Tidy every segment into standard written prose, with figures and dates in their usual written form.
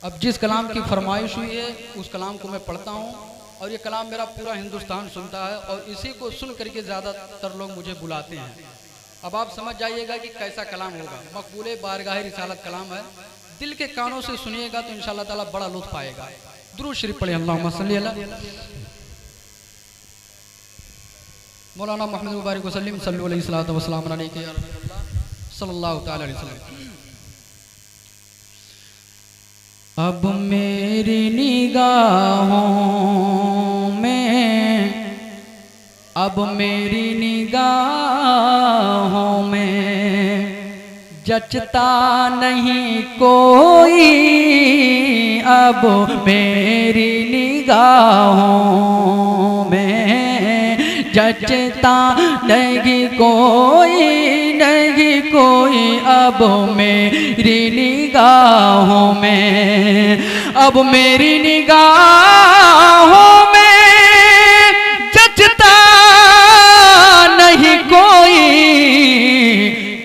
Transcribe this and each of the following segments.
अब जिस कलाम की फरमाइश हुई है उस कलाम को मैं पढ़ता हूँ और ये कलाम मेरा पूरा हिंदुस्तान सुनता है और इसी को सुन करके ज़्यादातर लोग मुझे बुलाते हैं। अब आप समझ जाइएगा कि कैसा कलाम होगा। मकबूले बारगाह रिसालत कलाम है, दिल के कानों से सुनिएगा तो इंशाअल्लाह ताला बड़ा लुत्फ आएगा। दुरूद शरीफ पढ़े अल्लाहुम्मा सल्ली अला मौलाना मोहम्मद मुबारक वसल्लम सल्लल्लाहु अलैहि वसल्लम सल्लल्लाहु तआला अलैहि वसल्लम। अब मेरी निगाहों में, अब मेरी निगाहों में जचता नहीं कोई, अब मेरी निगाहों में जचता नहीं कोई, नहीं कोई अब मेरी निगाहों में, अब मेरी निगाहों में जचता नहीं कोई,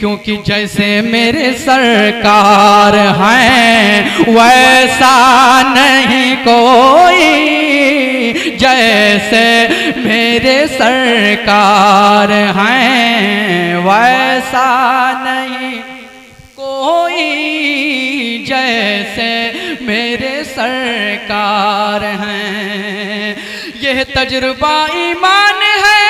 क्योंकि जैसे मेरे सरकार हैं वैसा नहीं कोई, जैसे मेरे सरकार हैं वैसा नहीं कोई, जैसे मेरे सरकार हैं। यह तजुर्बा ईमान है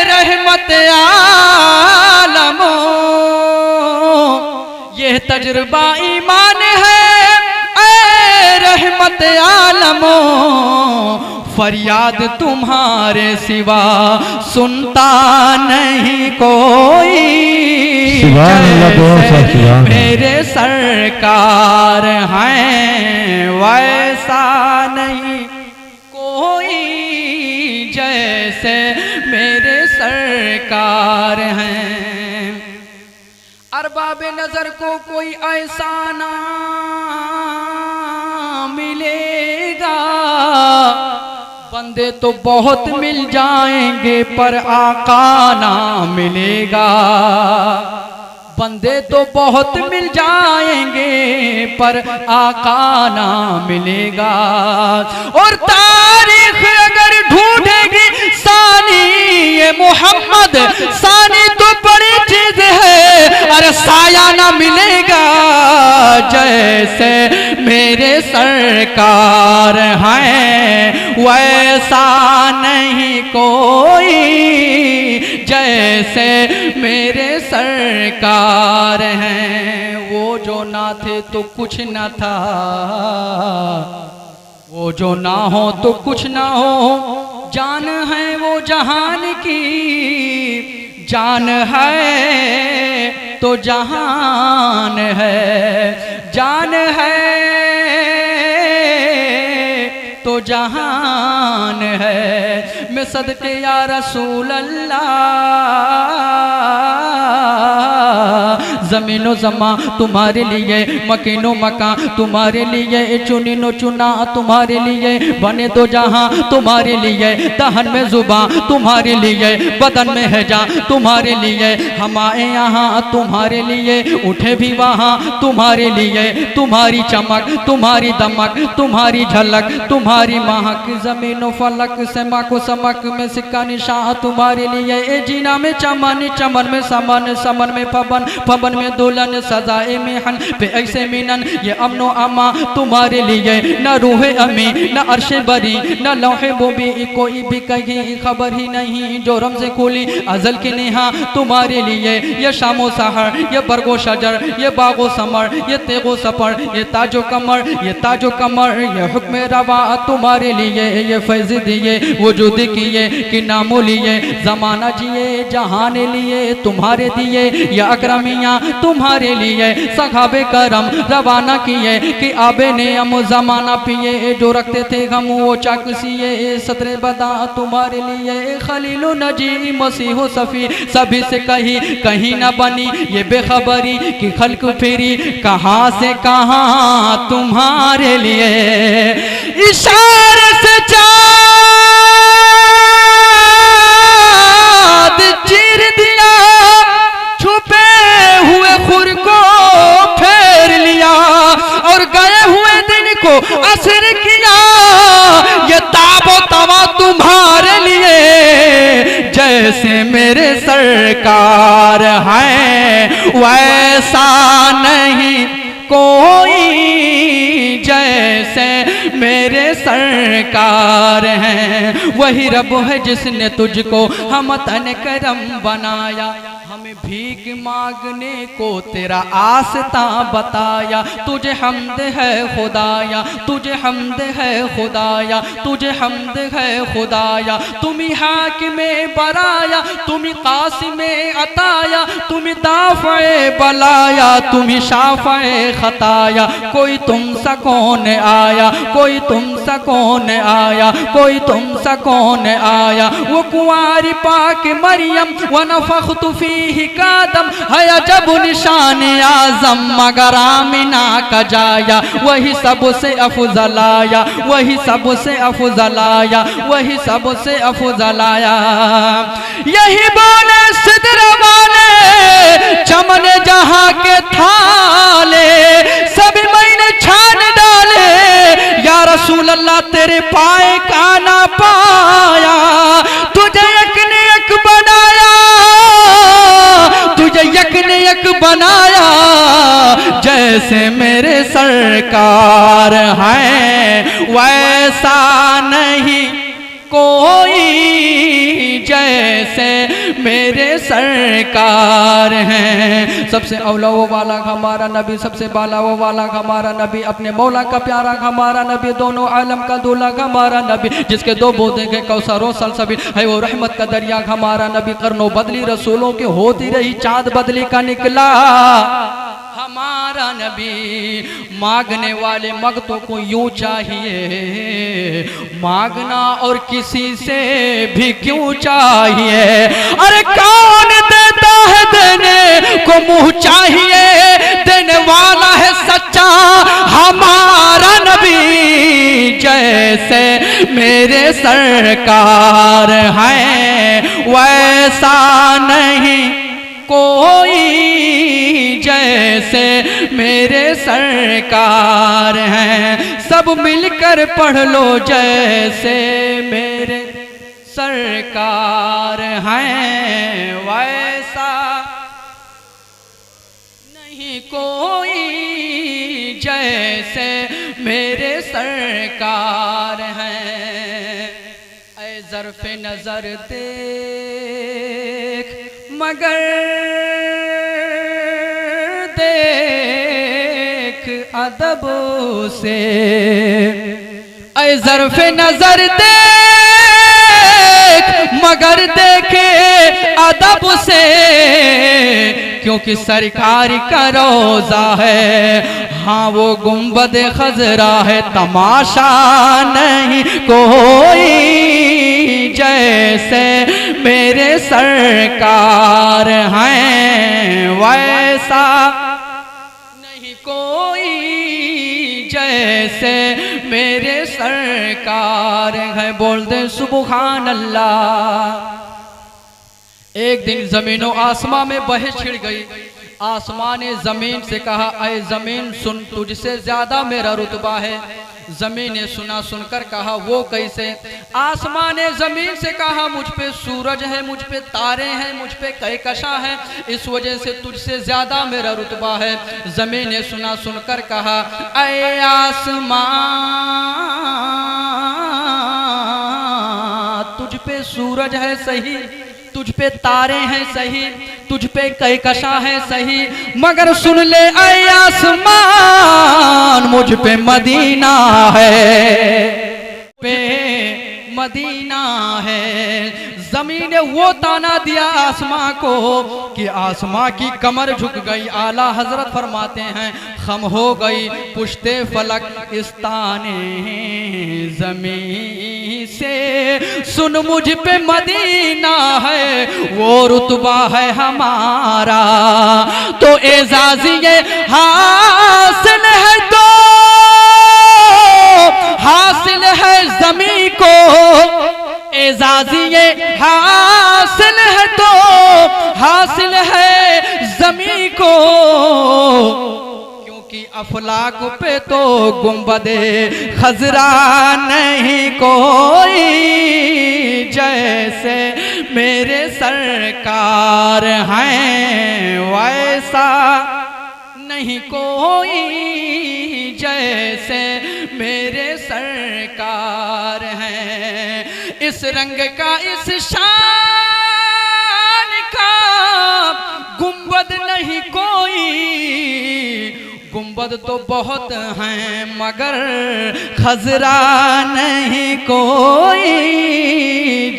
रहमत आलमो, यह तजुर्बा ईमान है रहमत आलमो, फरियाद तुम्हारे सिवा सुनता नहीं कोई, जैसे मेरे सरकार हैं वैसा नहीं कोई, जैसे मेरे सरकार हैं। अरबाब नजर को कोई ऐसा ना मिलेगा, बंदे तो बहुत मिल जाएंगे पर आका ना मिलेगा, बंदे तो बहुत मिल जाएंगे पर आका ना मिलेगा। और तारीख अगर ढूंढेगी सानी ये मोहम्मद, सानी तो बड़ी चीज है, अरे साया ना मिलेगा, जैसे मेरे सरकार हैं वैसा नहीं कोई, जैसे मेरे सरकार हैं। वो जो ना थे तो कुछ ना था, वो जो ना हो तो कुछ ना हो, जान है वो जहान की, जान है तो जहान है, जान है तो जहान है। मैं सदके या रसूल अल्लाह, ज़मीनो ज़मा तुम्हारे लिए, मकीनो मकान तुम्हारे लिए, चुनिनो चुना तुम्हारे लिए, बने दो जहां तुम्हारे लिए, दहन में जुबां तुम्हारे लिए, बदन में है जान तुम्हारे लिए, हम आए यहाँ तुम्हारे लिए, उठे भी वहाँ तुम्हारे लिए, तुम्हारी चमक तुम्हारी दमक तुम्हारी झलक तुम्हारी महक, जमीनो फलक से माको समक में सिक्का निशान तुम्हारे लिए, ए जीना में चमन चमन में समन समन में पवन पवन में दुल्हन सजाए मेहन पे ऐसे मीनन, ये अमनो अमा तुम्हारे लिए, न रूहे अमी न अर्शे बरी न लौहे बोबी, कोई भी कहीं खबर ही नहीं, जो रमज़े खुली अजल की नेहा तुम्हारे लिए, ये शामो सहर ये बरगो शजर ये बागो समर ये तेगो सफर ये ताजो कमर ये ताजो कमर, ये हुक्म रवा तुम्हारे लिए, ये फैज़ दिए वजूद किए कि नामो लिए, जमाना जिए जहान लिए तुम्हारे दिए, ये अकरमियाँ तुम्हारे लिए, सहाबे करम रवाना किए कि आबे ने हम जमाना पिए, जो रखते थे हम वो चाकसिए, सतरे बदा तुम्हारे लिए, खलीलो नजी मसीहो सफ़ी सभी से कहीं कहीं न बनी, ये बेखबरी कि खल्क फेरी कहाँ से कहाँ तुम्हारे लिए, इशारे से चाँद चीर दिया, छुपे हुए खुर को फेर लिया, असर किया, ये ताबो तवा तुम्हारे लिए जैसे मेरे सरकार हैं वैसा नहीं कोई, जैसे मेरे सरकार हैं। वही रब है जिसने तुझको हम तन करम बनाया, हमें भीख मांगने को तेरा आस्ता बताया। तुझे हमद है खुदाया, तुझे हमद है खुदाया, तुझे हमद है खुदाया। तुम्ही हाकिमे बराया, तुम्ही कासिमे अताया, तुम्ही दाफ़े बलाया, तुम्ही शाफ़े खताया। कोई तुम सा कौन आया, कोई तुम सा कौन आया, कोई तुम सा कौन आया। वो कुंवारी पाक मरियम व नफ़ख़्तु फीही कादम है जब निशान आज़म, मगर आमिना का जाया वही सबसे अफज़ल आया, वही सबसे अफज़ल आया, वही सबसे अफज़ल आया। यही बोले सिदरा वाले चमन जहां के थाले, सभी मैंने छान डाले या रसूल अल्लाह तेरे पाए का ना पाया। तुझे एक ने एक बनाया, तुझे यक ने यक बनाया, जैसे मेरे सरकार हैं वैसा नहीं कोई, जैसे मेरे सरकार हैं। सबसे औला वो वाला हमारा नबी, सबसे बाला वो वाला हमारा नबी, अपने मौला का प्यारा हमारा नबी, दोनों आलम का दूल्हा हमारा नबी, जिसके दो बूंदे के कौसर सलसबील है वो रहमत का दरिया हमारा नबी। करनो बदली रसूलों की होती रही, चाँद बदली का निकला हमारा नबी। मांगने वाले मगतों को यूं चाहिए मांगना और किसी से भी क्यों चाहिए। अरे कौन देता है देने को मुंह चाहिए, देने वाला है सच्चा हमारा नबी। जैसे मेरे सरकार हैं वैसा नहीं कोई, जैसे मेरे सरकार हैं। सब मिलकर पढ़ लो जैसे मेरे सरकार हैं वैसा नहीं कोई, जैसे मेरे सरकार हैं। ऐ ज़र्फ़े नज़र देख मगर देख अदब से, ऐ ज़र्फ़े नज़र देख मगर देखे अदब से, क्योंकि सरकार का रोज़ा है हाँ वो गुंबद खजरा है, तमाशा नहीं कोई, जैसे मेरे सरकार हैं वैसा नहीं कोई, जैसे मेरे सरकार हैं। बोल दे सुबहान अल्लाह। एक दिन जमीनों आसमां में बहस छिड़ गई। आसमान ने जमीन से कहा ऐ जमीन सुन, तुझसे ज्यादा मेरा रुतबा है। जमीन ने सुना, सुनकर कहा वो कैसे। आसमान ने जमीन से कहा मुझ पे सूरज है, मुझ पे तारे हैं, मुझ पे कहकशा है, इस वजह से तुझसे ज्यादा मेरा रुतबा है। जमीन ने सुना, सुनकर कहा ऐ आसमान तुझ पे सूरज है सही, तुझ पे तारे हैं सही, तुझ पे कहकशा है सही, मगर सुन ले ऐ आसमान मुझ पे मदीना है, पे मदीना है। जमीन ने वो ताना दिया आसमां को कि आसमां की कमर झुक गई। आला हजरत फरमाते हैं खम हो गई पुश्ते फलक इस ताने जमीन से, सुन मुझ पे मदीना है वो रुतबा है हमारा, तो एजाज़िए हासिल है तो हासिल है जमी को, एजाज़िए हासिल है तो हासिल है जमी को, क्योंकि अफलाक पे तो गुंबदे खजरा नहीं कोई, जैसे मेरे सरकार हैं वैसा नहीं कोई, जैसे मेरे सरकार हैं। इस रंग का इस शान का गुंबद नहीं कोई, गुंबद तो बहुत हैं मगर खजरा नहीं कोई,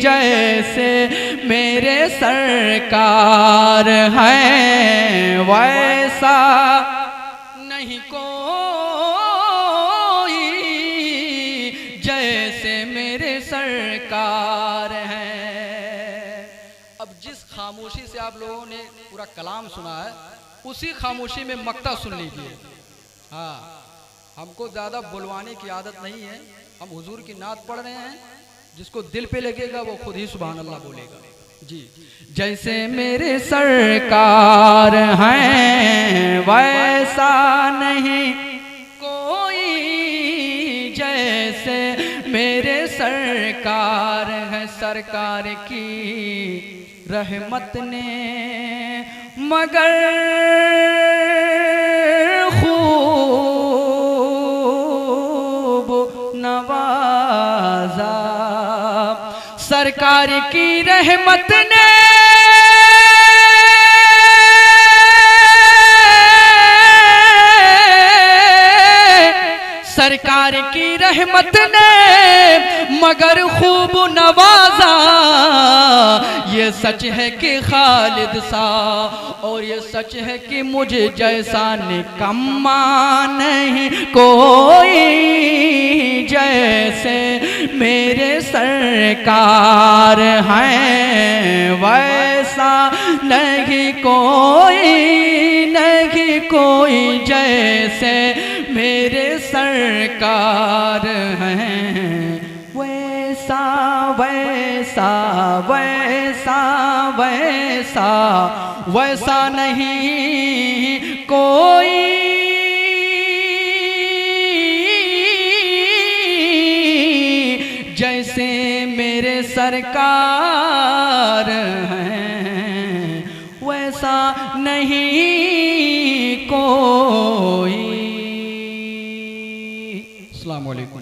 जैसे मेरे सरकार हैं वैसा नहीं कोई, जैसे मेरे सरकार हैं। अब जिस खामोशी से आप लोगों ने पूरा कलाम सुना है, उसी खामोशी में मक्ता सुन लीजिए। हाँ, हमको ज़्यादा बुलवाने की आदत नहीं है, हम हुजूर की नात पढ़ रहे हैं, जिसको दिल पे लगेगा वो खुद ही सुभान अल्लाह बोलेगा जी। जैसे मेरे सरकार हैं वैसा नहीं कोई, जैसे मेरे सरकार है। सरकार की रहमत ने मगर खूब नवाजा, सरकार की रहमत ने सरकार की रहमत ने मगर खूब नवाजा। ये सच है कि खालिद सा और ये सच है कि मुझे जैसा निकम्मा नहीं कोई, जैसे मेरे सरकार हैं वैसा नहीं कोई, नहीं कोई, जैसे मेरे सरकार हैं वैसा वैसा वैसा वैसा वैसा नहीं कोई, जैसे मेरे सरकार हैं वैसा नहीं कोई। अस्सलाम वालेकुम।